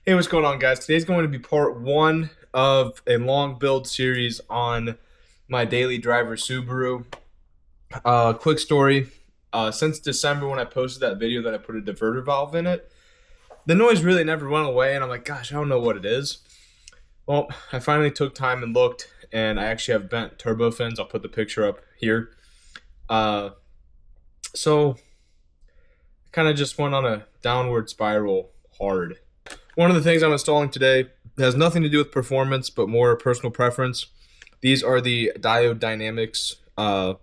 Hey, what's going on, guys? Today's going to be part one of a long build series on my daily driver Subaru. Quick story. Since December when I posted that video that I put a diverter valve in it, the noise really never went away, and I'm like, gosh, I don't know what it is. Well, I finally took time and looked, and I actually have bent turbo fins. I'll put the picture up here. So kind of just went on a downward spiral hard. One of the things I'm installing today has nothing to do with performance, but more personal preference. These are the Diode Dynamics. They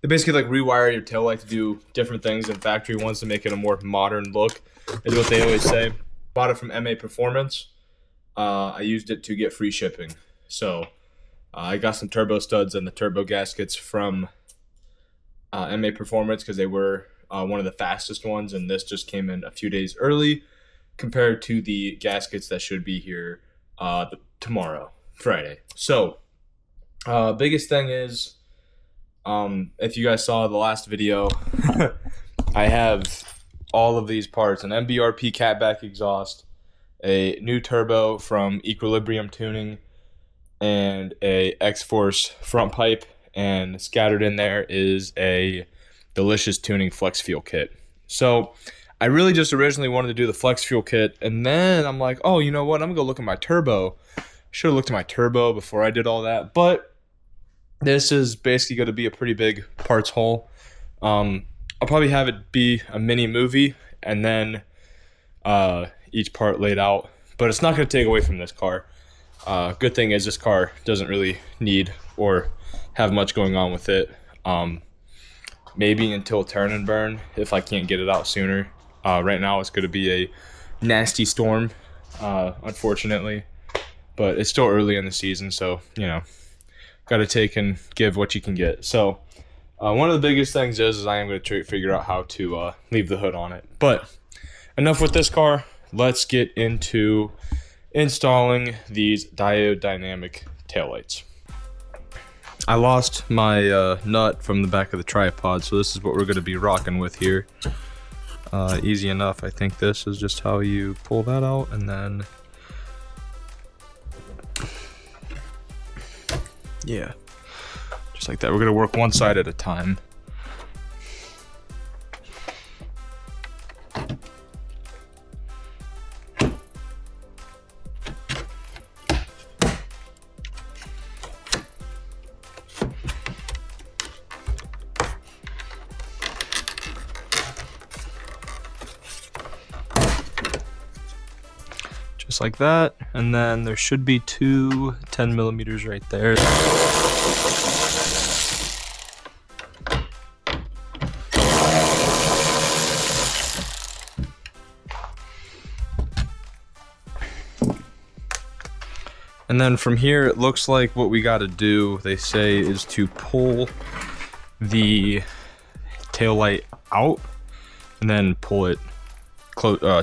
basically like rewire your taillight to do different things than factory ones to make it a more modern look, is what they always say. Bought it from MA Performance. I used it to get free shipping. So I got some turbo studs and the turbo gaskets from MA Performance because they were one of the fastest ones, and this just came in a few days early compared to the gaskets that should be here tomorrow, Friday. So, biggest thing is, if you guys saw the last video, I have all of these parts: an MBRP catback exhaust, a new turbo from Equilibrium Tuning, and a X-Force front pipe, and scattered in there is a Delicious Tuning flex fuel kit. So I really just originally wanted to do the flex fuel kit, and then I'm like, oh, you know what? I'm gonna go look at my turbo. Should have looked at my turbo before I did all that, but this is basically going to be a pretty big parts haul. I'll probably have it be a mini movie, and then each part laid out, but it's not going to take away from this car. Good thing is this car doesn't really need or have much going on with it. Maybe until turn and burn if I can't get it out sooner. Right now it's going to be a nasty storm, unfortunately, but it's still early in the season, so you know, got to take and give what you can get. So one of the biggest things is I am going to figure out how to leave the hood on it. But enough with this car. Let's get into installing these Diode Dynamic taillights. I lost my nut from the back of the tripod, so this is what we're going to be rocking with here. Easy enough. I think this is just how you pull that out, and then yeah, just like that. We're going to work one side at a time. Just like that, and then there should be two 10 millimeters right there. And then from here, it looks like what we got to do, they say, is to pull the taillight out and then pull it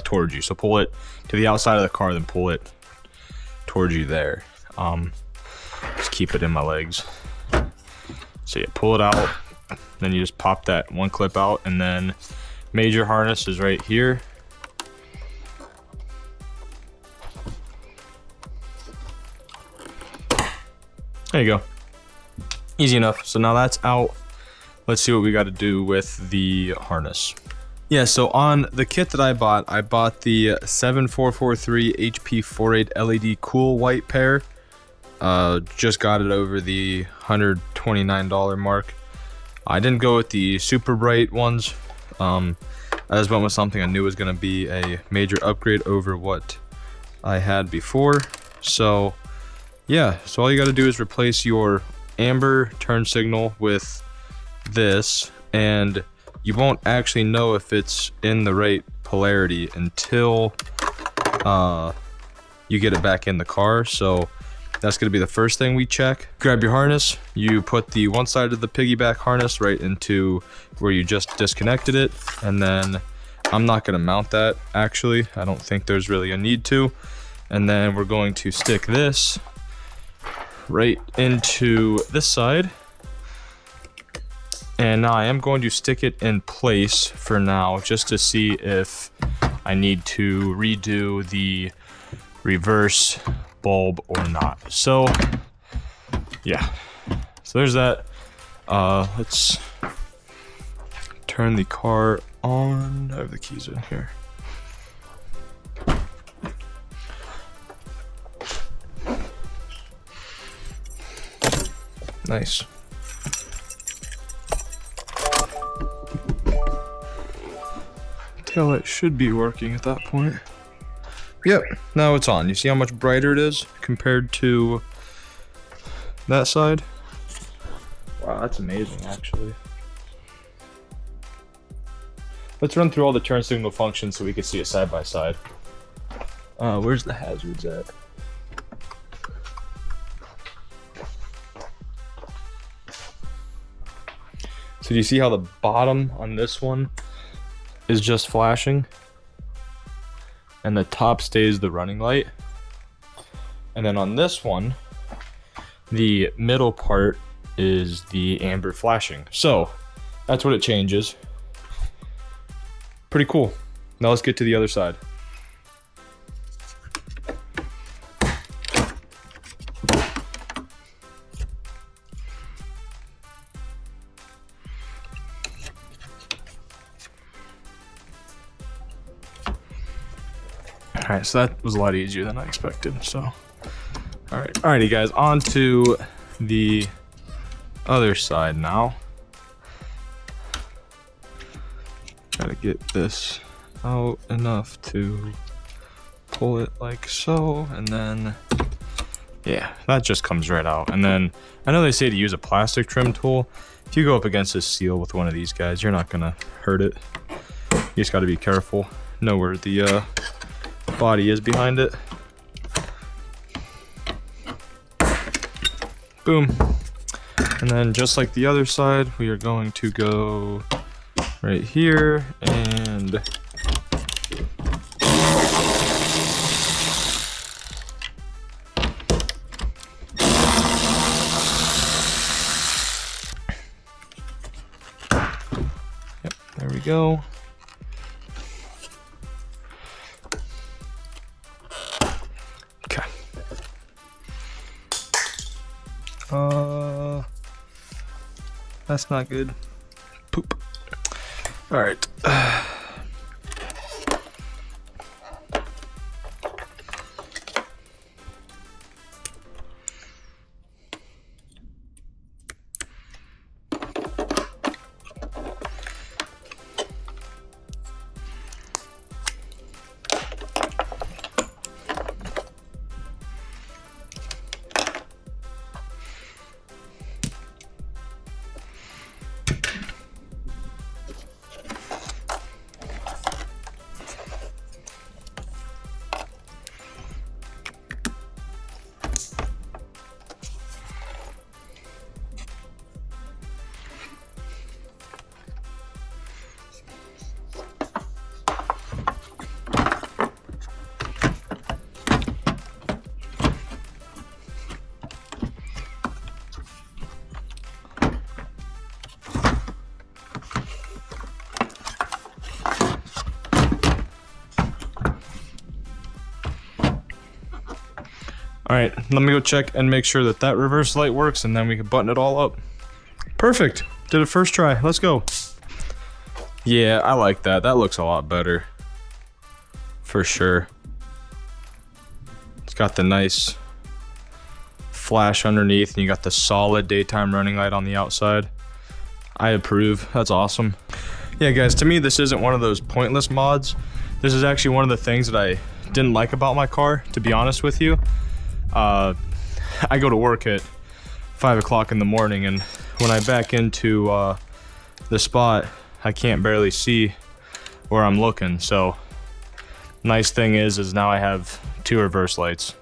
towards you. So pull it to the outside of the car, then pull it towards you there. Just keep it in my legs. So you pull it out, then you just pop that one clip out, and then major harness is right here. There you go. Easy enough. So now that's out. Let's see what we got to do with the harness. Yeah, so on the kit that I bought the 7443 HP48 LED cool white pair. Just got it over the $129 mark. I didn't go with the super bright ones. I just went with something I knew was going to be a major upgrade over what I had before. So yeah, so all you got to do is replace your amber turn signal with this, and you won't actually know if it's in the right polarity until you get it back in the car. So that's going to be the first thing we check. Grab your harness. You put the one side of the piggyback harness right into where you just disconnected it. And then I'm not going to mount that, actually. I don't think there's really a need to. And then we're going to stick this right into this side. And now I am going to stick it in place for now, just to see if I need to redo the reverse bulb or not. So yeah, so there's that. Let's turn the car on. I have the keys in here. Nice. Taillight should be working at that point. Yep, now it's on. You see how much brighter it is compared to that side? Wow, that's amazing, actually. Let's run through all the turn signal functions so we can see it side by side. Where's the hazards at? So do you see how the bottom on this one is just flashing? And the top stays the running light. And then on this one, the middle part is the amber flashing. So that's what it changes. Pretty cool. Now let's get to the other side. All right, so that was a lot easier than I expected. So, alrighty guys, on to the other side now. Gotta get this out enough to pull it like so, and then, yeah, that just comes right out. And then, I know they say to use a plastic trim tool. If you go up against this seal with one of these guys, you're not gonna hurt it. You just gotta be careful. Know where the body is behind it. Boom. And then just like the other side, we are going to go right here and yep, there we go. That's not good. Poop. All right. All right, let me go check and make sure that that reverse light works, and then we can button it all up. Perfect. Did it first try. Let's go. Yeah, I like that. That looks a lot better. For sure. It's got the nice flash underneath, and you got the solid daytime running light on the outside. I approve. That's awesome. Yeah, guys, to me, this isn't one of those pointless mods. This is actually one of the things that I didn't like about my car, to be honest with you. I go to work at 5 o'clock in the morning, and when I back into the spot, I can't barely see where I'm looking. So nice thing is now I have 2 reverse lights.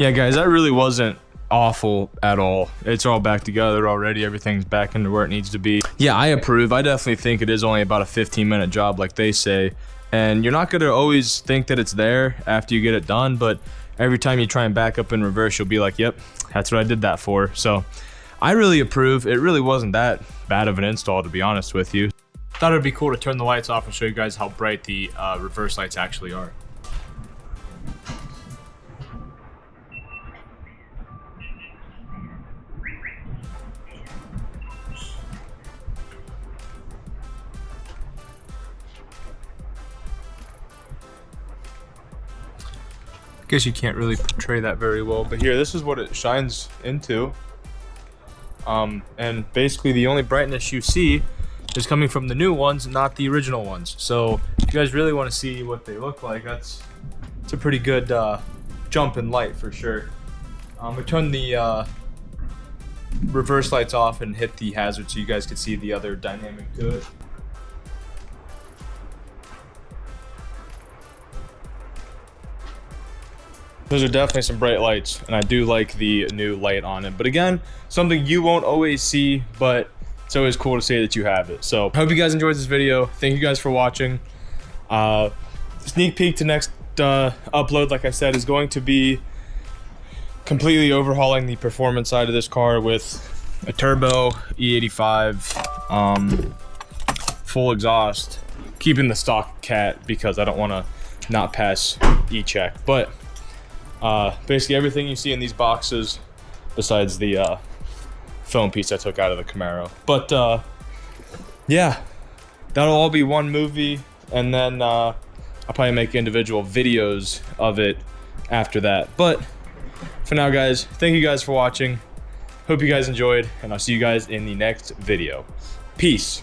Yeah, guys, that really wasn't awful at all. It's all back together already. Everything's back into where it needs to be. Yeah, I approve. I definitely think it is only about a 15-minute job like they say. And you're not going to always think that it's there after you get it done, but every time you try and back up in reverse, you'll be like, yep, that's what I did that for. So I really approve. It really wasn't that bad of an install, to be honest with you. Thought it'd be cool to turn the lights off and show you guys how bright the reverse lights actually are. Guess you can't really portray that very well, but here, this is what it shines into. And basically the only brightness you see is coming from the new ones, not the original ones. So if you guys really want to see what they look like, it's a pretty good jump in light for sure. We turned the reverse lights off and hit the hazard so you guys could see the other dynamic to it. Those are definitely some bright lights, and I do like the new light on it. But again, something you won't always see, but it's always cool to say that you have it. So I hope you guys enjoyed this video. Thank you guys for watching. Sneak peek to next upload, like I said, is going to be completely overhauling the performance side of this car with a turbo E85, full exhaust, keeping the stock cat because I don't want to not pass E-check. But basically everything you see in these boxes, besides the film piece I took out of the Camaro. But yeah, that'll all be one movie, and then I'll probably make individual videos of it after that. But for now, guys, thank you guys for watching. Hope you guys enjoyed, and I'll see you guys in the next video. Peace.